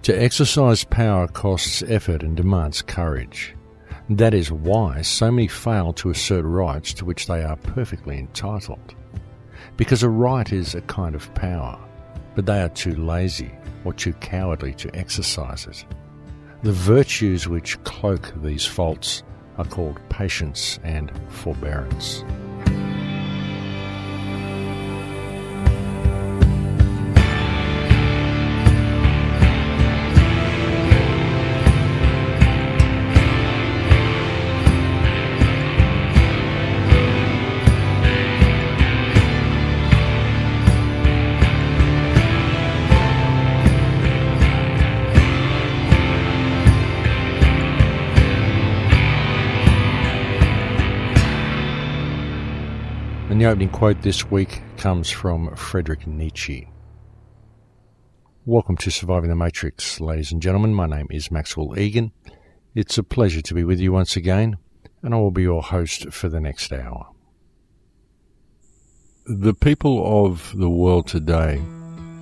To exercise power costs effort and demands courage. That is why so many fail to assert rights to which they are perfectly entitled. Because a right is a kind of power, but they are too lazy or too cowardly to exercise it. The virtues which cloak these faults are called patience and forbearance. And the opening quote this week comes from Friedrich Nietzsche. Welcome to Surviving the Matrix, ladies and gentlemen. My name is Maxwell Igan. It's a pleasure to be with you once again, and I will be your host for the next hour. The people of the world today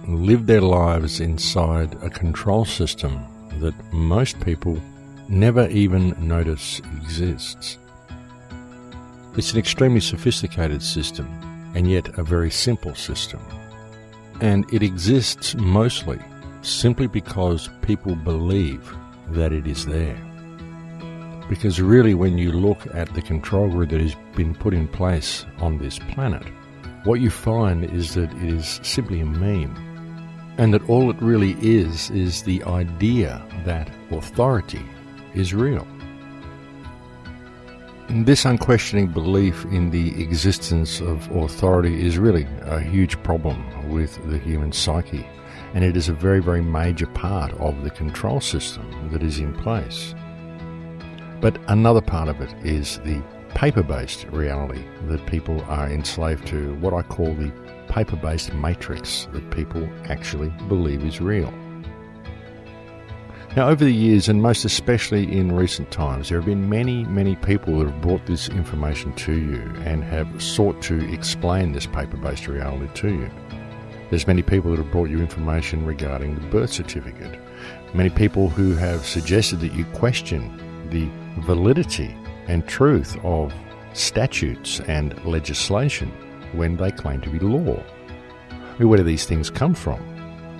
live their lives inside a control system that most people never even notice exists. It's an extremely sophisticated system, and yet a very simple system. And it exists mostly simply because people believe that it is there. Because really, when you look at the control grid that has been put in place on this planet, what you find is that it is simply a meme. And that all it really is the idea that authority is real. This unquestioning belief in the existence of authority is really a huge problem with the human psyche, and it is a very, very major part of the control system that is in place. But another part of it is the paper-based reality that people are enslaved to, what I call the paper-based matrix that people actually believe is real. Now, over the years, and most especially in recent times, there have been many, many people that have brought this information to you and have sought to explain this paper-based reality to you. There's many people that have brought you information regarding the birth certificate. Many people who have suggested that you question the validity and truth of statutes and legislation when they claim to be law. Where do these things come from?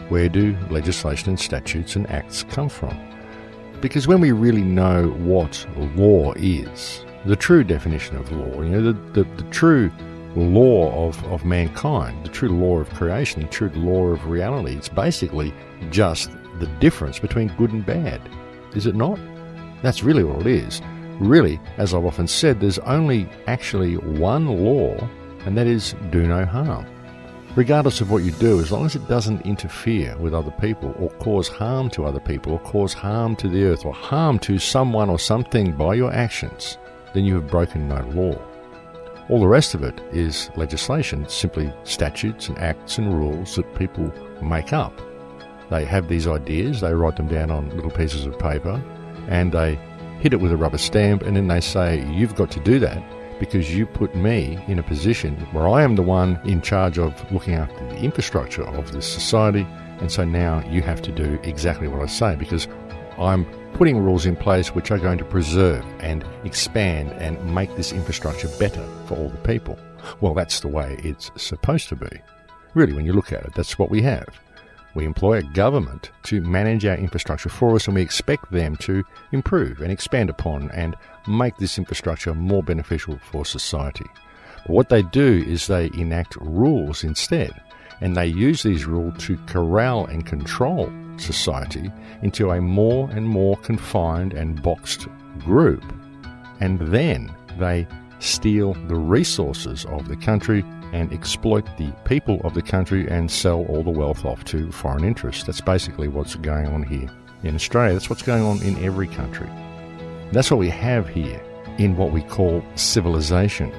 Where do legislation and statutes and acts come from? Because when we really know what law is, the true definition of law, the true law of mankind, the true law of creation, the true law of reality, it's basically just the difference between good and bad. Is it not? That's really all it is. Really, as I've often said, there's only actually one law, and that is do no harm. Regardless of what you do, as long as it doesn't interfere with other people or cause harm to other people or cause harm to the earth or harm to someone or something by your actions, then you have broken no law. All the rest of it is legislation. It's simply statutes and acts and rules that people make up. They have these ideas, they write them down on little pieces of paper, and they hit it with a rubber stamp, and then they say, you've got to do that because you put me in a position where I am the one in charge of looking after the infrastructure of this society, and so now you have to do exactly what I say because I'm putting rules in place which are going to preserve and expand and make this infrastructure better for all the people. Well, that's the way it's supposed to be. Really, when you look at it, that's what we have. We employ a government to manage our infrastructure for us, and we expect them to improve and expand upon and make this infrastructure more beneficial for society. But what they do is they enact rules instead, and they use these rules to corral and control society into a more and more confined and boxed group. And then they steal the resources of the country and exploit the people of the country and sell all the wealth off to foreign interests. That's basically what's going on here in Australia. That's what's going on in every country. That's what we have here in what we call civilization.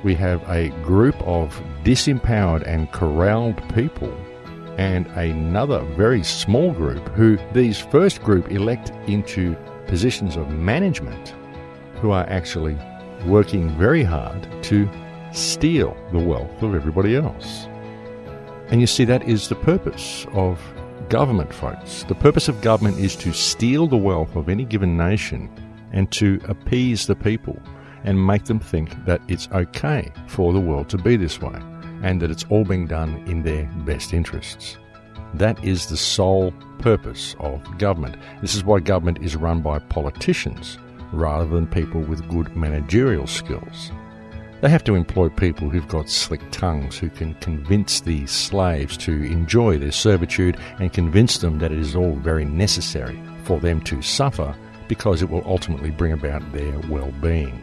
We have a group of disempowered and corralled people and another very small group who these first group elect into positions of management who are actually working very hard to steal the wealth of everybody else. And you see, that is the purpose of government, folks. The purpose of government is to steal the wealth of any given nation and to appease the people and make them think that it's okay for the world to be this way and that it's all being done in their best interests. That is the sole purpose of government. This is why government is run by politicians rather than people with good managerial skills. They have to employ people who've got slick tongues, who can convince these slaves to enjoy their servitude and convince them that it is all very necessary for them to suffer because it will ultimately bring about their well-being.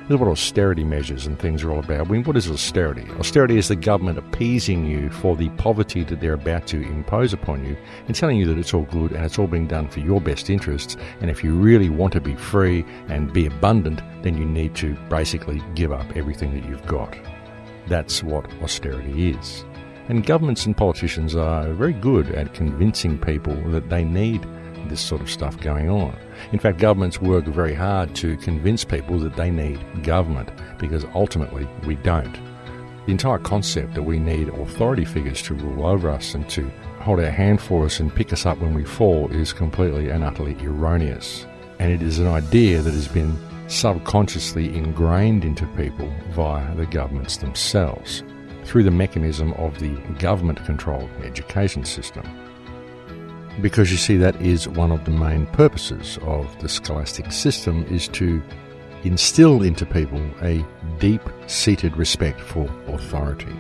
This is what austerity measures and things are all about. I mean, what is austerity? Austerity is the government appeasing you for the poverty that they're about to impose upon you and telling you that it's all good and it's all being done for your best interests. And if you really want to be free and be abundant, then you need to basically give up everything that you've got. That's what austerity is. And governments and politicians are very good at convincing people that they need this sort of stuff going on. In fact, governments work very hard to convince people that they need government, because ultimately we don't. The entire concept that we need authority figures to rule over us and to hold our hand for us and pick us up when we fall is completely and utterly erroneous. And it is an idea that has been subconsciously ingrained into people via the governments themselves, through the mechanism of the government-controlled education system. Because you see, that is one of the main purposes of the scholastic system, is to instill into people a deep-seated respect for authority.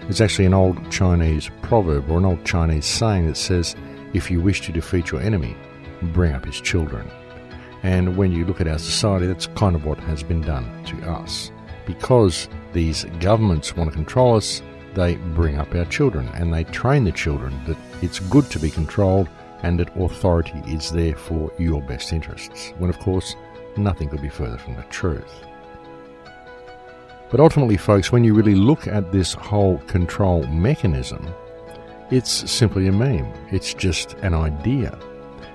There's actually an old Chinese proverb or an old Chinese saying that says, if you wish to defeat your enemy, bring up his children. And when you look at our society, that's kind of what has been done to us. Because these governments want to control us, they bring up our children and they train the children that it's good to be controlled and that authority is there for your best interests, when of course nothing could be further from the truth. But ultimately, folks, when you really look at this whole control mechanism, it's simply a meme. It's just an idea,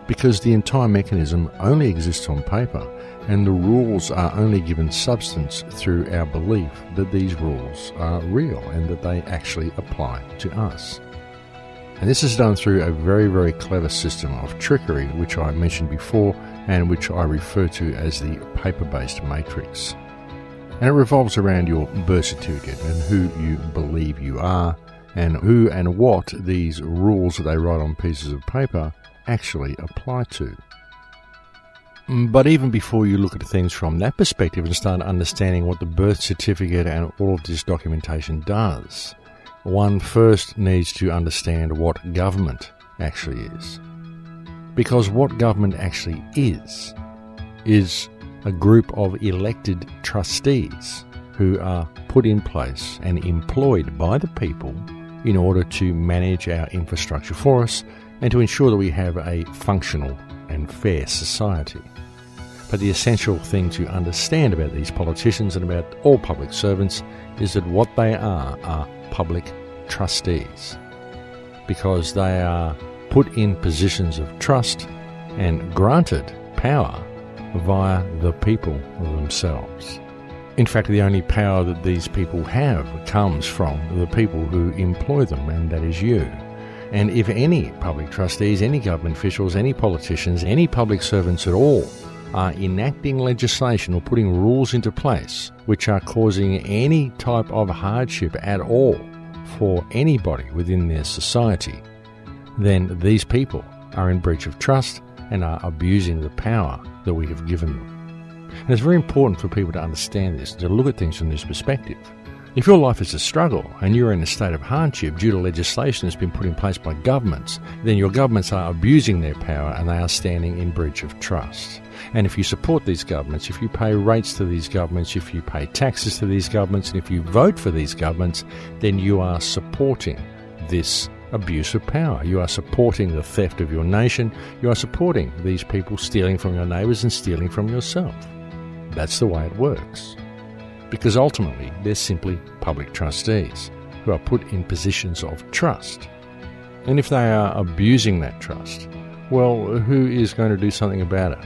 because the entire mechanism only exists on paper, and the rules are only given substance through our belief that these rules are real and that they actually apply to us. And this is done through a very, very clever system of trickery, which I mentioned before and which I refer to as the paper-based matrix. And it revolves around your birth certificate and who you believe you are, and who and what these rules that they write on pieces of paper actually apply to. But even before you look at things from that perspective and start understanding what the birth certificate and all of this documentation does, one first needs to understand what government actually is. Because what government actually is a group of elected trustees who are put in place and employed by the people in order to manage our infrastructure for us and to ensure that we have a functional and fair society. But the essential thing to understand about these politicians and about all public servants is that what they are public trustees, because they are put in positions of trust and granted power via the people themselves. In fact, the only power that these people have comes from the people who employ them, and that is you. And if any public trustees, any government officials, any politicians, any public servants at all are enacting legislation or putting rules into place which are causing any type of hardship at all for anybody within their society, then these people are in breach of trust and are abusing the power that we have given them. And it's very important for people to understand this, to look at things from this perspective. If your life is a struggle and you're in a state of hardship due to legislation that's been put in place by governments, then your governments are abusing their power and they are standing in breach of trust. And if you support these governments, if you pay rates to these governments, if you pay taxes to these governments, and if you vote for these governments, then you are supporting this abuse of power. You are supporting the theft of your nation. You are supporting these people stealing from your neighbours and stealing from yourself. That's the way it works. Because ultimately, they're simply public trustees who are put in positions of trust. And if they are abusing that trust, well, who is going to do something about it?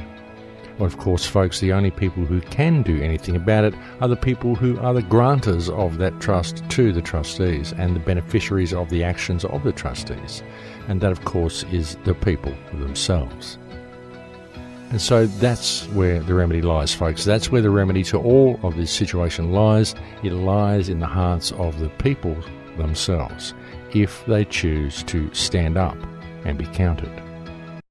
Of course, folks, the only people who can do anything about it are the people who are the grantors of that trust to the trustees and the beneficiaries of the actions of the trustees. And that, of course, is the people themselves. And so that's where the remedy lies, folks. That's where the remedy to all of this situation lies. It lies in the hearts of the people themselves, if they choose to stand up and be counted.